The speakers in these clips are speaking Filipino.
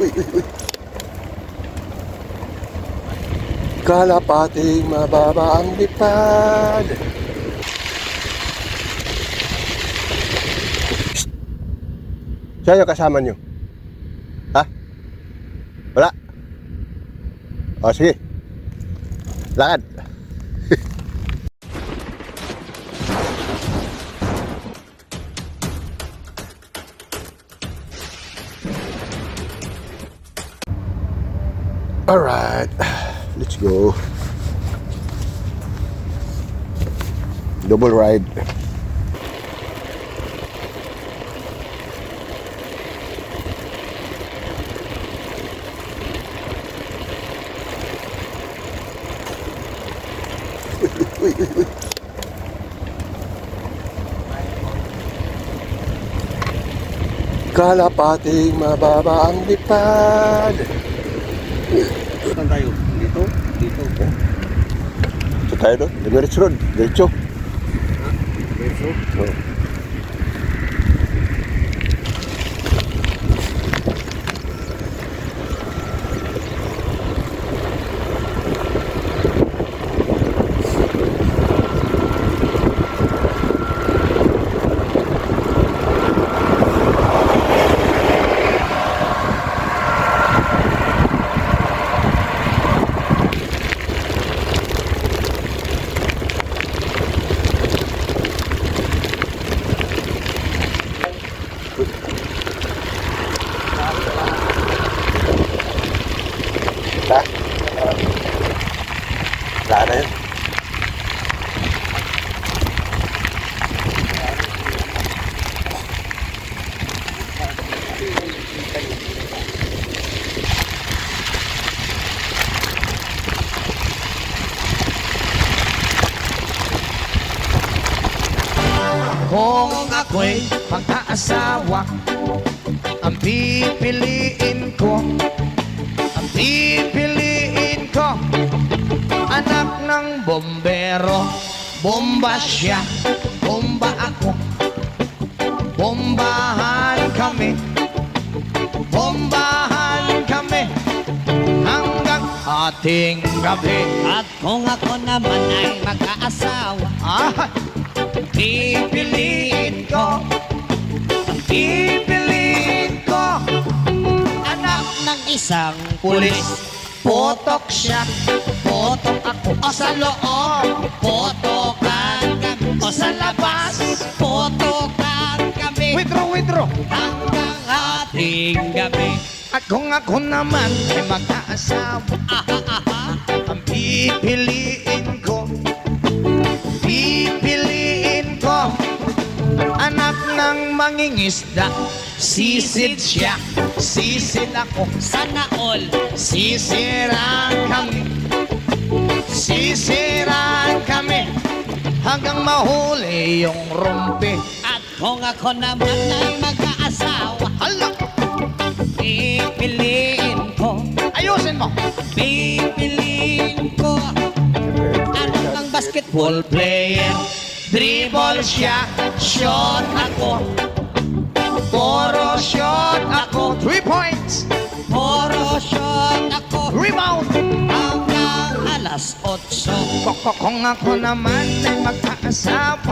Uy. Kalapating mababa ang lipad. Siya yung kasama nyo? Ha? Wala? O sige. Lakad. Alright, let's go. Double ride. Uy. Kalapating mababa ang lipad. Saan tayo? Dito? Dito po. Ito tayo doon, Emirates Road, diretso. Dito? Oh. Wala na yun. Kung ako'y pagkaasawa, ang pipiliin ko, anak ng bombero. Bomba siya, bomba ako, bombahan kami hanggang ating gabi. At kung ako naman ay mag-aasawa, Pipiliin ko, anak ng isang pulis. Potok siya, potok ako. O sa loob, potokan kami. o sa labas. Potokan kami Withdraw. hanggang ating gabi. At kung ako naman ay mag-aasawa, ang pipiliin ko, anak ng mangingisda. Sisid siya, sisid ako. Sana all Sisiraan kami hanggang mahuli yung rumpi. at kung ako naman ay mag-aasawa, Hala, pipiliin ko ayusin mo. anak ng basketball Player, dribble siya, shot ako. Puro shot ako. 3 points. puro shot ako Rebound. hanggang alas 8. Kung ako naman ay mag-aasawa,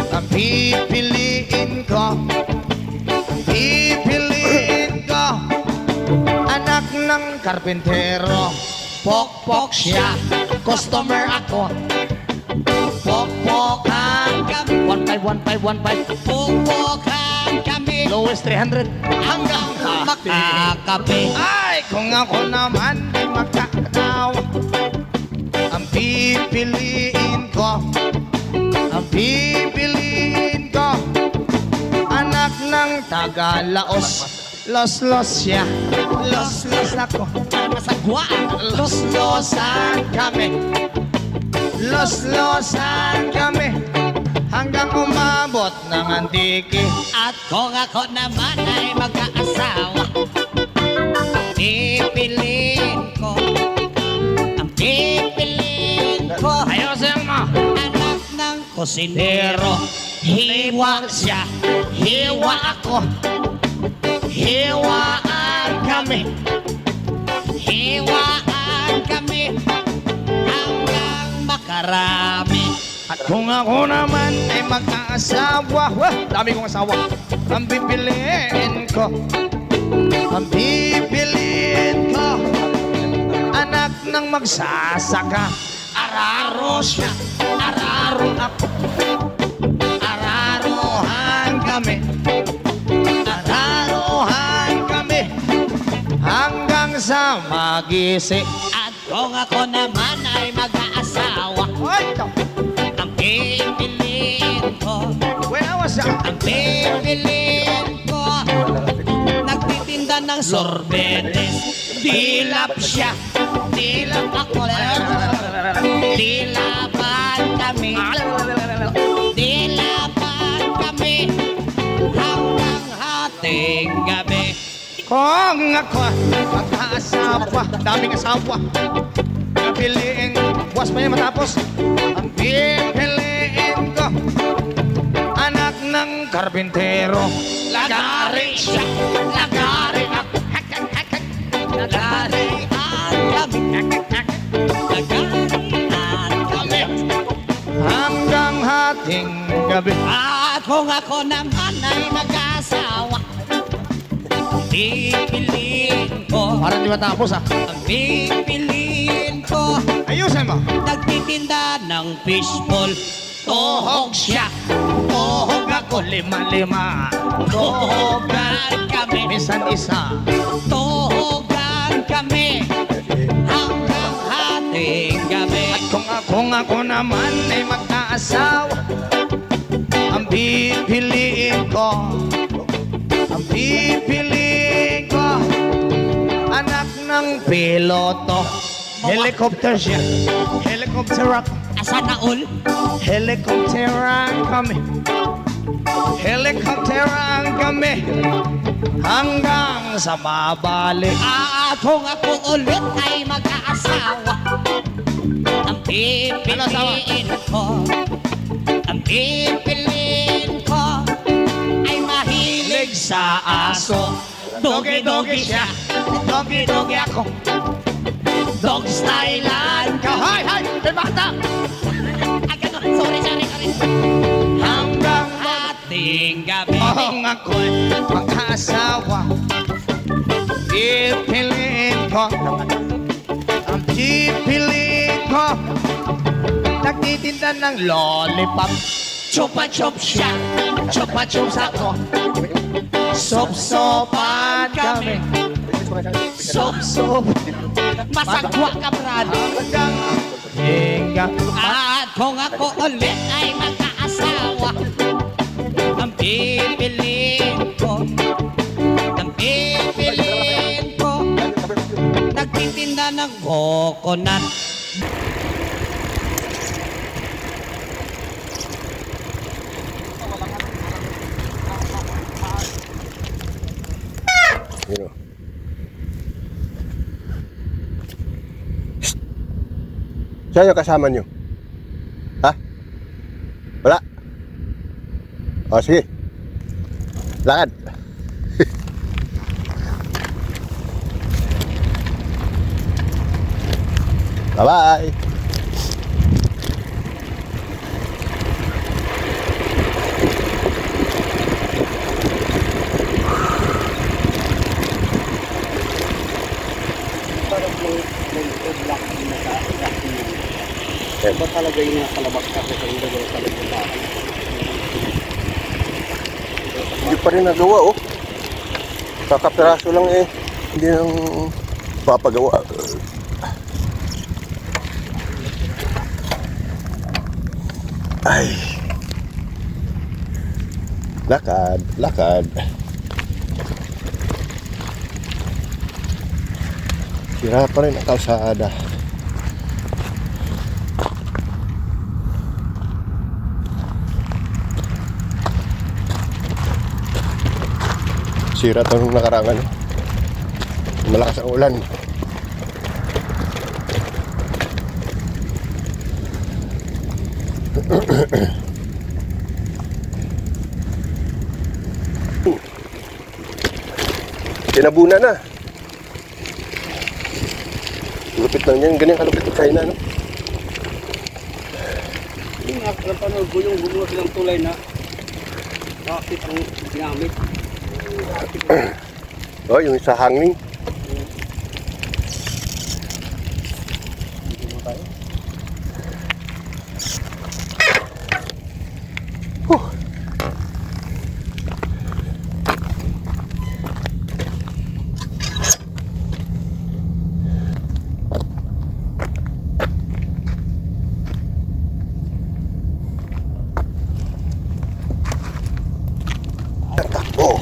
ang pipiliin ko, anak ng karpintero. Pokpok siya, customer ako. Pokpokan kami. 1-5. Pupukan kami Lowest 300 hanggang makakape. Ay, kung ako naman ay magkakatawa, ang pipiliin ko, anak ng Tagalaos. Los siya, los ako. Masagwaan. Los-losan kami hanggang umabot ng antiki. At kung ako naman ay mag-aasawa, pipiliin ko Ayusin mo. anak ng kusinero. Hiwa siya, hiwa ako, Hiwaan kami. Hiwaan kami hanggang makarami. At kung ako naman ay mag-aasawa, wah, dami kong asawa. Ang pipiliin ko, anak ng magsasaka. Araro siya, araro ako. Araruhan kami, araruhan kami, hanggang sa magising. At kung ako naman ay mag-aasawa, Ay, ang pipiliin ko, ang pipiliin ko, nagtitinda ng sorbetes. Dilap siya, dilap ako. Dilapan kami, dilapan kami hanggang hating gabi. Kung ako mag-aasawa, daming asawa, pipiliin, buwas pa yan matapos. Ang pipiliin ko, anak ng karbintero. Lagari siya, lagari ako. Lagarian kami, lagarian kami. Hanggang hating gabi. At kung ako naman ay mag-asawa, ang pipiliin ko, Parang di matapos ah. ang pipiliin ko, Ayusin mo. nagtitinda ng fishball. Tohog siya, tohog ako. Lima-lima. Tohogan kami, Minsan isa. tohogan kami hanggang hating gabi. Kung ako naman ay mag-aasawa, ang pipiliin ko, anak ng piloto. Helicopter siya, helicopter ako. Asa na ul? Helicopteran kami, helicopteran kami, hanggang sa mabalik. At kung ako ulit ay mag-aasawa, ang pipiliin ko, ang pipiliin ko ay mahilig sa aso. Dogi-dogi siya, dogi-dogi ako. Dog stylean ka. Hay, hay, may bata! Ah, ganun. Sorry. Hanggang Hating gabi. kung ako'y mag-aasawa, pipiliin ko, ang pipiliin ko, nagtitinda ng lollipop. Chupa-chup siya, chupa-chups ako. Sop-sopan kami, Sop-sop. Masagwa ka, Brad. hanggang hingga. At kung ako ulit ay magkaasawa, ang pipiliin ko, nagtitinda ng coconut. Yun o. Siya yung kasama nyo? Ha? Wala? O sige. Lakad. Bye-bye. Ba talaga yung nasa labas kasi sa hindi ko sa labas. Hindi pa rin nagawa oh. Kakapiraso lang eh. Hindi nang papagawa. Ay. Lakad, lakad. Sira pa rin ang kalsada. Sira ito nung nakarangan. Malakas ang ulan. Tinabunan na. Lupit lang yan. Ganyan kalupit ng China, no? Yung napanood ko yung gumawa silang tulay na rocket ang ginamit. Oh, yung isa hanging. Takbo.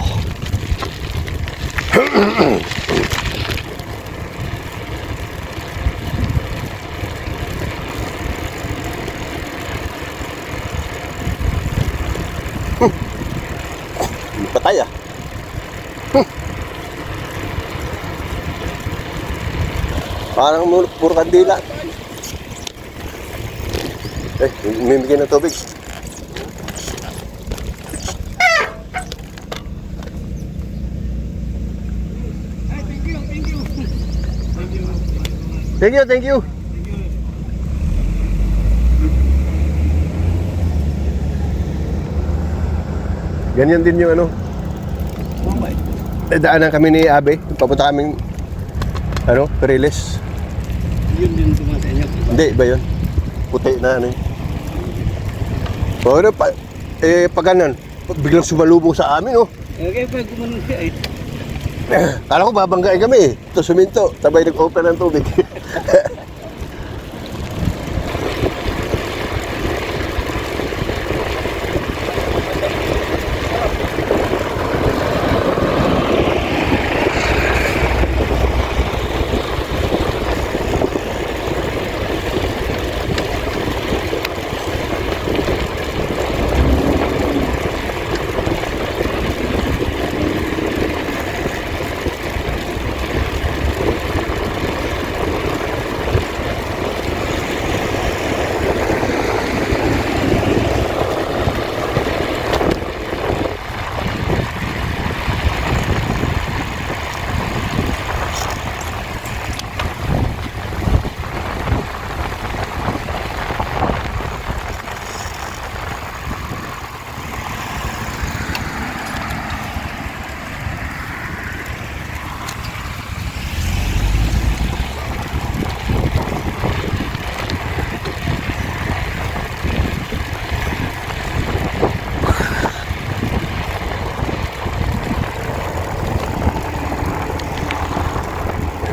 Hindi patay ah. Parang puro kandila. Mimigyan ng tubig. Thank you, thank you. Ganyan din yung ano. Daanan kami ni Abe. Papunta kaming ano, Periles. Yun din dumaan sa inyo. Hindi, iba yun. Puti na ano yun. O ano, pag ganun, biglang sumalubong sa amin, oh. Kaya pa gumanon siya eh. Kala ko babanggain kami eh. Ito suminto, sabay nag-open ng tubig.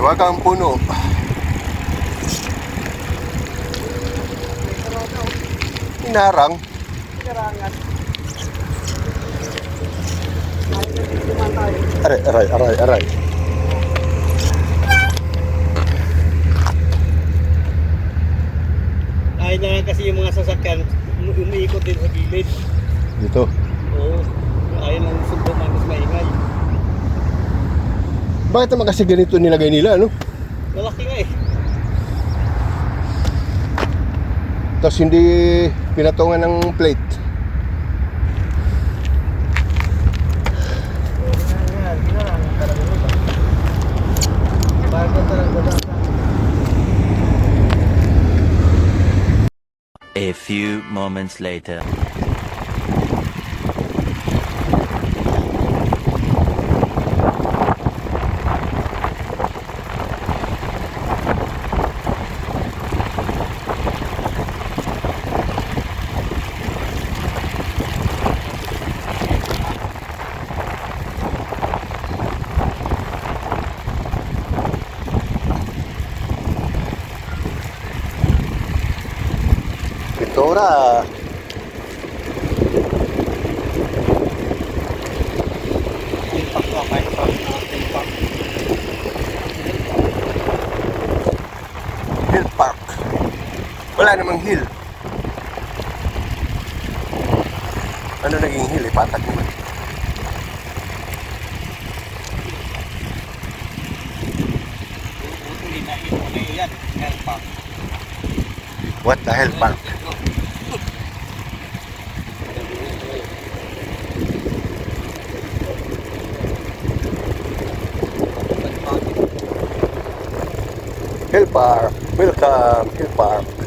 Huwag kang puno. Inarang. Aray, aray, aray, aray. Dahil na lang kasi yung mga sasakyan, umiikot din sa gilid. Dito. Oo. Ayaw lang sundo man mas maingay. Bakit naman kasi ganito nilagay nila, ano? Malaki nga eh. Tapos hindi pinatungan ng plate. A few moments later. Pintura. Timpak ko kahit pa. Timpak. Hill Park. Wala namang hill. Ano naging hill? Patag naman. Hindi na ito na yan. Timpak. What the hell park? Hill Park. Welcome, Hill Park.